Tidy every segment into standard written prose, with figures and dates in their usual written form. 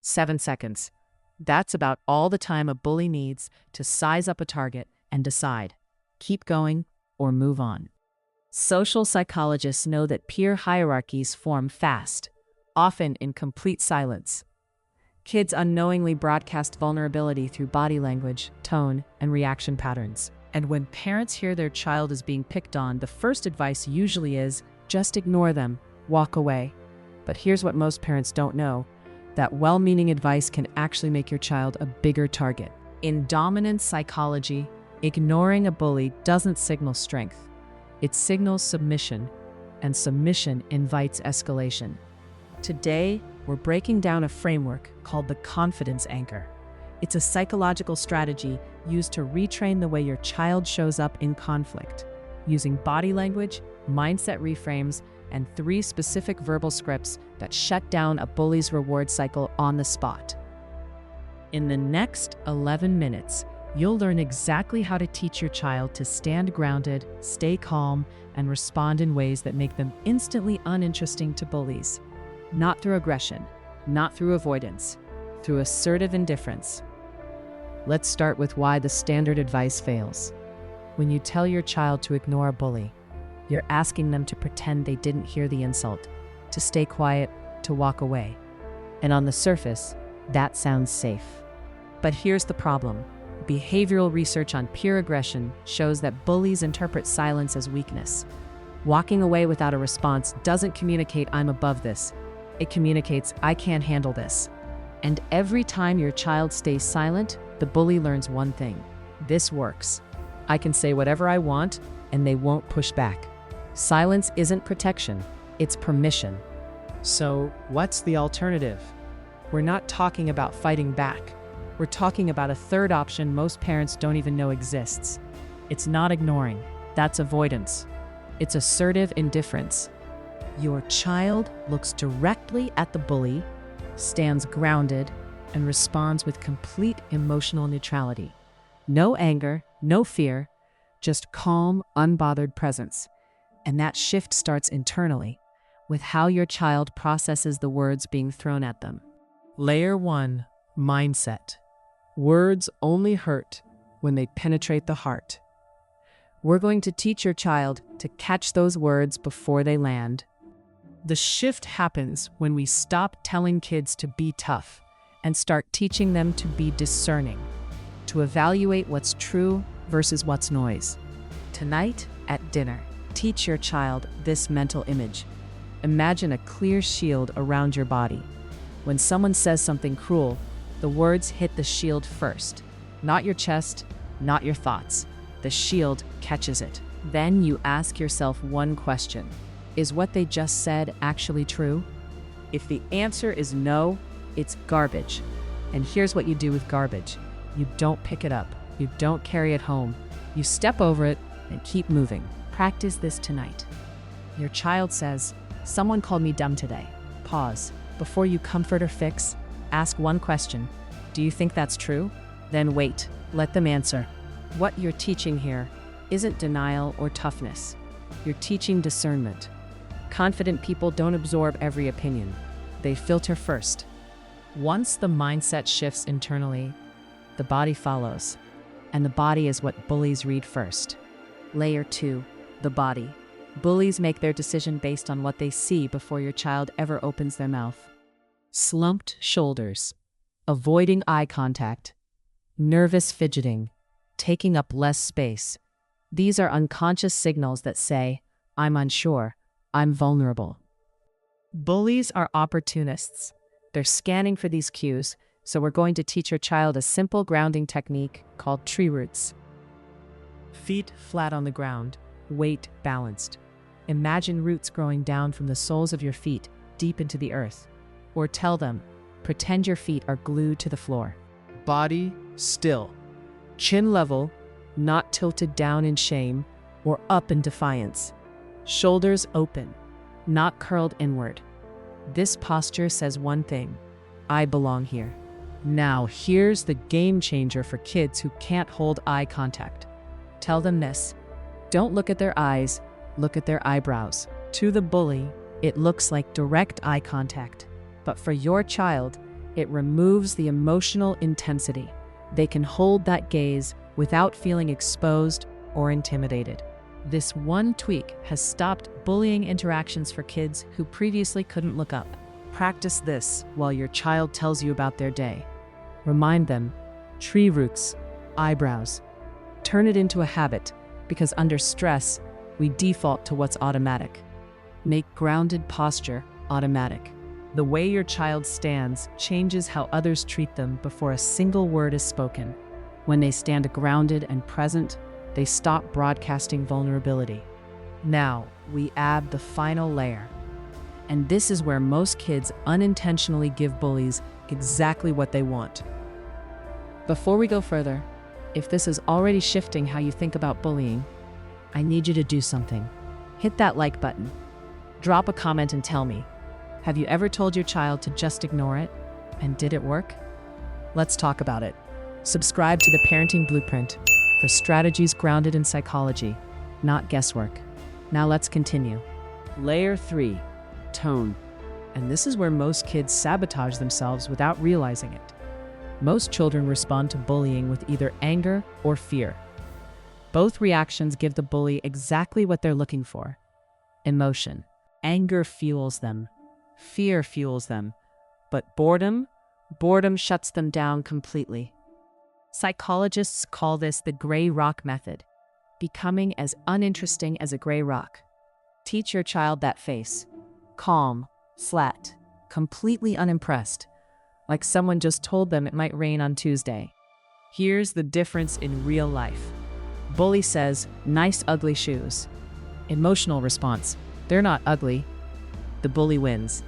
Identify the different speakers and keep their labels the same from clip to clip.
Speaker 1: 7 seconds. That's about all the time a bully needs to size up a target and decide, keep going or move on. Social psychologists know that peer hierarchies form fast, often in complete silence. Kids unknowingly broadcast vulnerability through body language, tone, and reaction patterns. And when parents hear their child is being picked on, the first advice usually is, just ignore them, walk away. But here's what most parents don't know, that well-meaning advice can actually make your child a bigger target. In dominance psychology, ignoring a bully doesn't signal strength. It signals submission, and submission invites escalation. Today, we're breaking down a framework called the confidence anchor. It's a psychological strategy used to retrain the way your child shows up in conflict, using body language, mindset reframes, and 3 specific verbal scripts that shut down a bully's reward cycle on the spot. In the next 11 minutes, you'll learn exactly how to teach your child to stand grounded, stay calm, and respond in ways that make them instantly uninteresting to bullies. Not through aggression, not through avoidance, through assertive indifference. Let's start with why the standard advice fails. When you tell your child to ignore a bully, you're asking them to pretend they didn't hear the insult, to stay quiet, to walk away. And on the surface, that sounds safe. But here's the problem. Behavioral research on peer aggression shows that bullies interpret silence as weakness. Walking away without a response doesn't communicate "I'm above this." It communicates "I can't handle this." And every time your child stays silent, the bully learns one thing. This works. I can say whatever I want, and they won't push back. Silence isn't protection, it's permission. So, what's the alternative? We're not talking about fighting back. We're talking about a third option most parents don't even know exists. It's not ignoring. That's avoidance. It's assertive indifference. Your child looks directly at the bully, stands grounded, and responds with complete emotional neutrality. No anger, no fear, just calm, unbothered presence. And that shift starts internally, with how your child processes the words being thrown at them. Layer 1, mindset. Words only hurt when they penetrate the heart. We're going to teach your child to catch those words before they land. The shift happens when we stop telling kids to be tough and start teaching them to be discerning, to evaluate what's true versus what's noise. Tonight at dinner, teach your child this mental image. Imagine a clear shield around your body. When someone says something cruel, the words hit the shield first. Not your chest, not your thoughts. The shield catches it. Then you ask yourself one question. Is what they just said actually true? If the answer is no, it's garbage. And here's what you do with garbage. You don't pick it up. You don't carry it home. You step over it and keep moving. Practice this tonight. Your child says, "Someone called me dumb today." Pause. Before you comfort or fix, ask one question. Do you think that's true? Then wait. Let them answer. What you're teaching here isn't denial or toughness. You're teaching discernment. Confident people don't absorb every opinion. They filter first. Once the mindset shifts internally, the body follows. And the body is what bullies read first. Layer 2, the body. Bullies make their decision based on what they see before your child ever opens their mouth. Slumped shoulders, avoiding eye contact, nervous fidgeting, taking up less space. These are unconscious signals that say, "I'm unsure, I'm vulnerable." Bullies are opportunists. They're scanning for these cues, so we're going to teach your child a simple grounding technique called tree roots. Feet flat on the ground, weight balanced. Imagine roots growing down from the soles of your feet deep into the earth. Or tell them, pretend your feet are glued to the floor. Body still. Chin level, not tilted down in shame or up in defiance. Shoulders open, not curled inward. This posture says one thing: I belong here. Now here's the game changer for kids who can't hold eye contact. Tell them this: don't look at their eyes, look at their eyebrows. To the bully, it looks like direct eye contact. But for your child, It removes the emotional intensity. They can hold that gaze without feeling exposed or intimidated. This one tweak has stopped bullying interactions for kids who previously couldn't look up. Practice this while your child tells you about their day. Remind them, tree roots, eyebrows. Turn it into a habit, because under stress, we default to what's automatic. Make grounded posture automatic. The way your child stands changes how others treat them before a single word is spoken. When they stand grounded and present, they stop broadcasting vulnerability. Now, we add the final layer. And this is where most kids unintentionally give bullies exactly what they want. Before we go further, if this is already shifting how you think about bullying, I need you to do something. Hit that like button. Drop a comment and tell me, have you ever told your child to just ignore it? And did it work? Let's talk about it. Subscribe to the Parenting Blueprint for strategies grounded in psychology, not guesswork. Now let's continue. Layer 3, tone. And this is where most kids sabotage themselves without realizing it. Most children respond to bullying with either anger or fear. Both reactions give the bully exactly what they're looking for. Emotion. Anger fuels them. Fear fuels them. But boredom shuts them down completely. Psychologists call this the gray rock method, becoming as uninteresting as a gray rock. Teach your child that face. Calm, flat, completely unimpressed, like someone just told them it might rain on Tuesday. Here's the difference in real life. Bully says, nice ugly shoes. Emotional response, they're not ugly. The bully wins.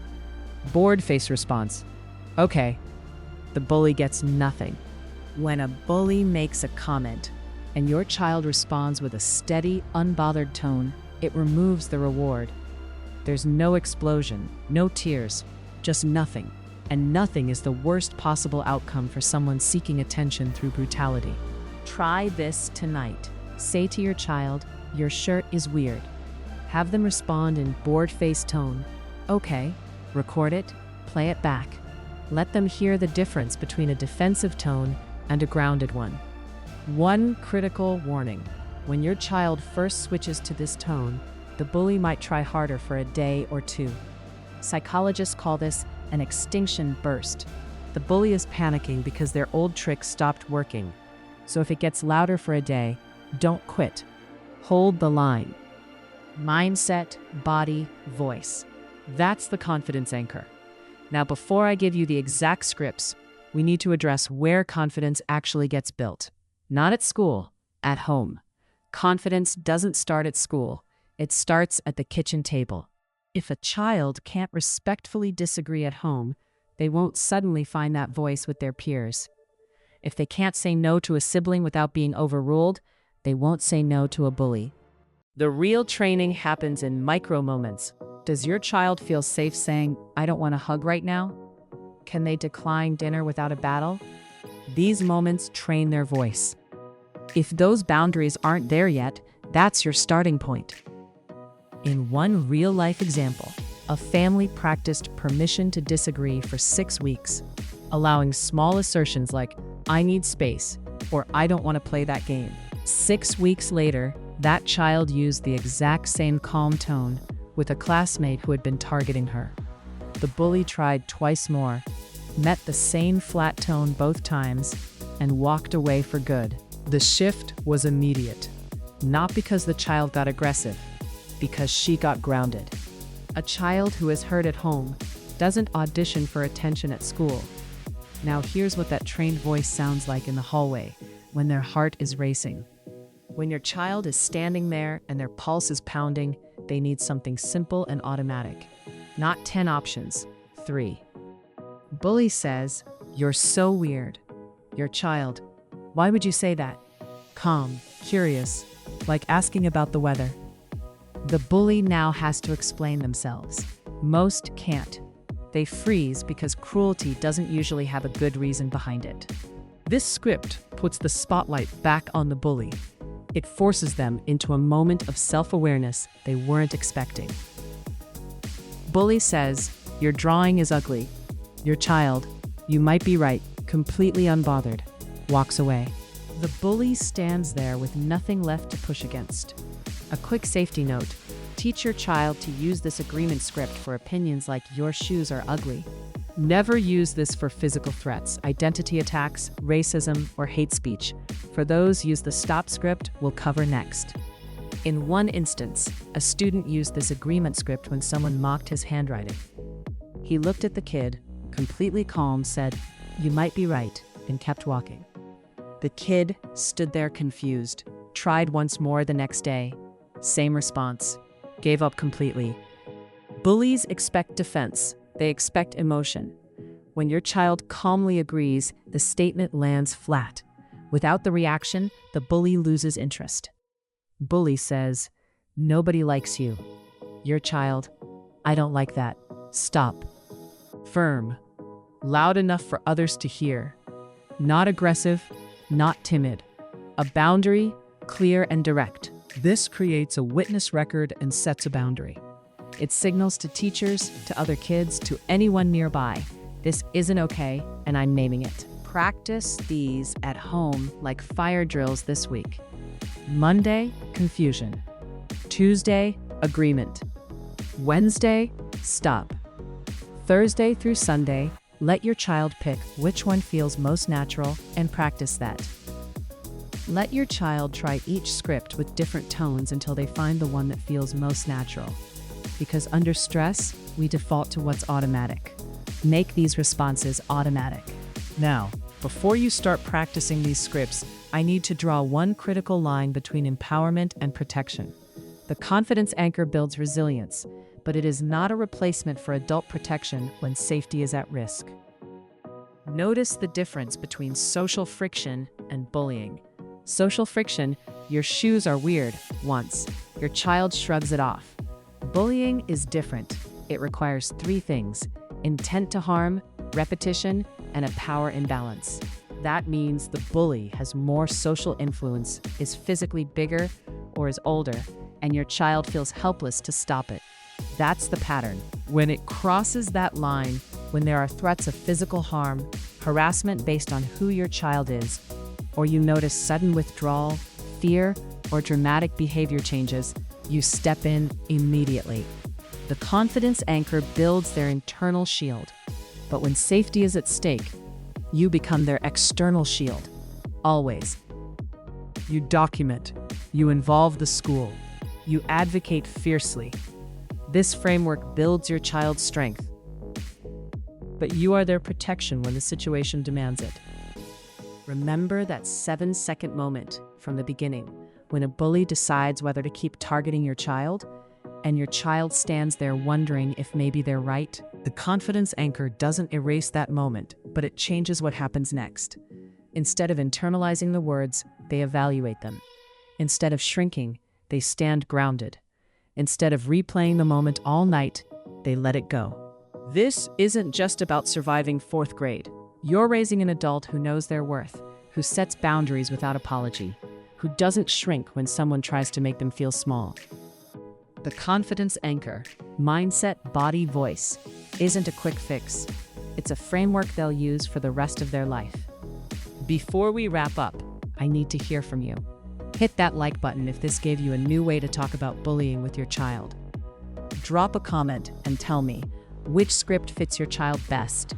Speaker 1: Bored face response, okay. The bully gets nothing. When a bully makes a comment and your child responds with a steady, unbothered tone, it removes the reward. There's no explosion, no tears, just nothing. And nothing is the worst possible outcome for someone seeking attention through brutality. Try this tonight. Say to your child, your shirt is weird. Have them respond in bored-faced tone. Okay. Record it, play it back. Let them hear the difference between a defensive tone and a grounded one. One critical warning. When your child first switches to this tone, the bully might try harder for a day or two. Psychologists call this an extinction burst. The bully is panicking because their old trick stopped working. So if it gets louder for a day, don't quit. Hold the line. Mindset, body, voice. That's the confidence anchor. Now, before I give you the exact scripts, we need to address where confidence actually gets built. Not at school, at home. Confidence doesn't start at school. It starts at the kitchen table. If a child can't respectfully disagree at home, they won't suddenly find that voice with their peers. If they can't say no to a sibling without being overruled, they won't say no to a bully. The real training happens in micro moments. Does your child feel safe saying, I don't want a hug right now? Can they decline dinner without a battle? These moments train their voice. If those boundaries aren't there yet, that's your starting point. In one real-life example, a family practiced permission to disagree for 6 weeks, allowing small assertions like, I need space, or I don't want to play that game. 6 weeks later, that child used the exact same calm tone with a classmate who had been targeting her. The bully tried twice more, met the same flat tone both times, and walked away for good. The shift was immediate, not because the child got aggressive, because she got grounded. A child who is heard at home doesn't audition for attention at school. Now here's what that trained voice sounds like in the hallway when their heart is racing. When your child is standing there and their pulse is pounding, they need something simple and automatic. Not 10 options, 3. Bully says, you're so weird. Your child, why would you say that? Calm, curious, like asking about the weather. The bully now has to explain themselves. Most can't. They freeze because cruelty doesn't usually have a good reason behind it. This script puts the spotlight back on the bully. It forces them into a moment of self-awareness they weren't expecting. Bully says, your drawing is ugly. Your child, You might be right, completely unbothered. Walks away. The bully stands there with nothing left to push against. A quick safety note. Teach your child to use this agreement script for opinions like "your shoes are ugly." Never use this for physical threats, identity attacks, racism, or hate speech. For those, use the stop script we'll cover next. In one instance, a student used this agreement script when someone mocked his handwriting. He looked at the kid, completely calm, said, "You might be right," and kept walking. The kid stood there confused, tried once more the next day. Same response. Gave up completely. Bullies expect defense. They expect emotion. When your child calmly agrees, the statement lands flat. Without the reaction, the bully loses interest. Bully says, "Nobody likes you." Your child, "I don't like that. Stop." Firm. Loud enough for others to hear. Not aggressive, not timid. A boundary, clear and direct. This creates a witness record and sets a boundary. It signals to teachers, to other kids, to anyone nearby. This isn't okay, and I'm naming it. Practice these at home like fire drills this week. Monday, confusion. Tuesday, agreement. Wednesday, stop. Thursday through Sunday, let your child pick which one feels most natural and practice that. Let your child try each script with different tones until they find the one that feels most natural. Because under stress, we default to what's automatic. Make these responses automatic. Now, before you start practicing these scripts, I need to draw one critical line between empowerment and protection. The confidence anchor builds resilience, but it is not a replacement for adult protection when safety is at risk. Notice the difference between social friction and bullying. Social friction, "Your shoes are weird," once. Your child shrugs it off. Bullying is different. It requires three things: intent to harm, repetition, and a power imbalance. That means the bully has more social influence, is physically bigger, or is older, and your child feels helpless to stop it. That's the pattern. When it crosses that line, when there are threats of physical harm, harassment based on who your child is, or you notice sudden withdrawal, fear, or dramatic behavior changes, you step in immediately. The confidence anchor builds their internal shield. But when safety is at stake, you become their external shield. Always. You document. You involve the school. You advocate fiercely. This framework builds your child's strength. But you are their protection when the situation demands it. Remember that 7-second moment from the beginning when a bully decides whether to keep targeting your child, and your child stands there wondering if maybe they're right. The confidence anchor doesn't erase that moment, but it changes what happens next. Instead of internalizing the words, they evaluate them. Instead of shrinking, they stand grounded. Instead of replaying the moment all night, they let it go. This isn't just about surviving 4th grade. You're raising an adult who knows their worth, who sets boundaries without apology, who doesn't shrink when someone tries to make them feel small. The confidence anchor, mindset, body, voice, isn't a quick fix. It's a framework they'll use for the rest of their life. Before we wrap up, I need to hear from you. Hit that like button if this gave you a new way to talk about bullying with your child. Drop a comment and tell me which script fits your child best.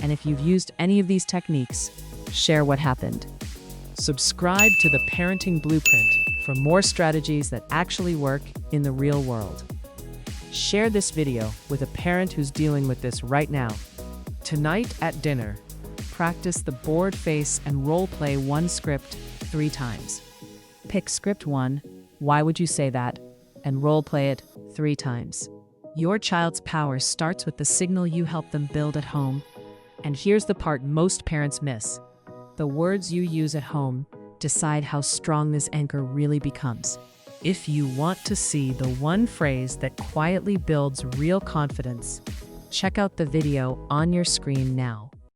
Speaker 1: And if you've used any of these techniques, share what happened. Subscribe to the Parenting Blueprint for more strategies that actually work in the real world. Share this video with a parent who's dealing with this right now. Tonight at dinner, practice the board face and role play one script 3 times. Pick script 1, "Why would you say that?" and role play it 3 times. Your child's power starts with the signal you help them build at home. And here's the part most parents miss. The words you use at home decide how strong this anchor really becomes. If you want to see the one phrase that quietly builds real confidence, check out the video on your screen now.